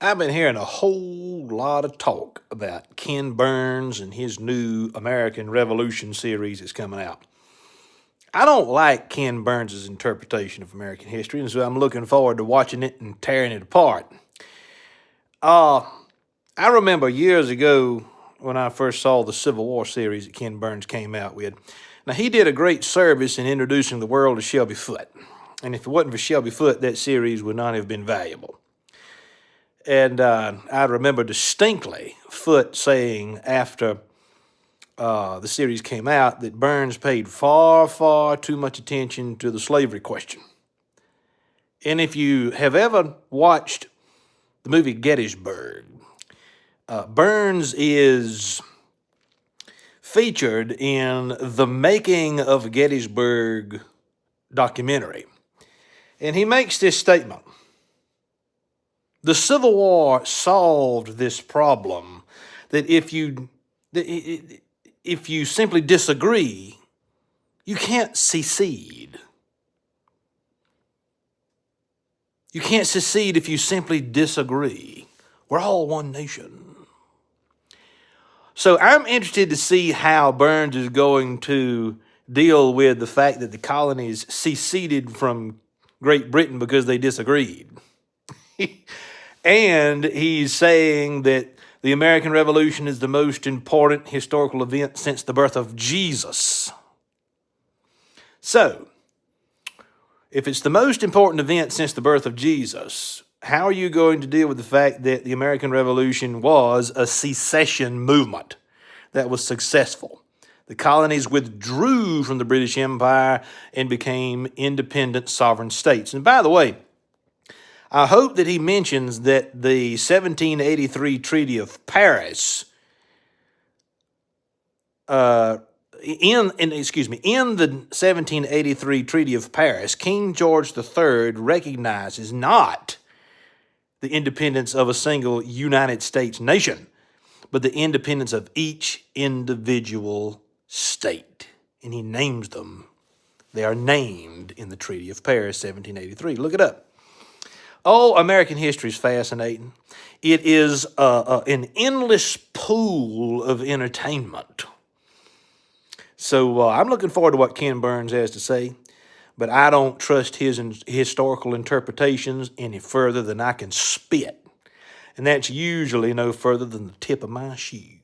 I've been hearing a whole lot of talk about Ken Burns and his new American Revolution series that's coming out. I don't like Ken Burns' interpretation of American history, and so I'm looking forward to watching it and tearing it apart. Uh, I remember years ago when I first saw the Civil War series that Ken Burns came out with. Now, he did a great service in introducing the world to Shelby Foote. And if it wasn't for Shelby Foote, that series would not have been valuable. And I remember distinctly Foote saying after the series came out that Burns paid far, far too much attention to the slavery question. And if you have ever watched the movie Gettysburg, Burns is featured in the Making of Gettysburg documentary. And he makes this statement. The Civil War solved this problem that if you simply disagree, you can't secede. You can't secede if you simply disagree. We're all one nation. So I'm interested to see how Burns is going to deal with the fact that the colonies seceded from Great Britain because they disagreed. And he's saying that the American Revolution is the most important historical event since the birth of Jesus. So, if it's the most important event since the birth of Jesus, how are you going to deal with the fact that the American Revolution was a secession movement that was successful? The colonies withdrew from the British Empire and became independent sovereign states. And by the way, I hope that he mentions that the 1783 Treaty of Paris, in the 1783 Treaty of Paris, King George III recognizes not the independence of a single United States nation, but the independence of each individual state. And he names them. They are named in the Treaty of Paris, 1783. Look it up. Oh, American history is fascinating. It is an endless pool of entertainment. So I'm looking forward to what Ken Burns has to say, but I don't trust his historical interpretations any further than I can spit. And that's usually no further than the tip of my shoe.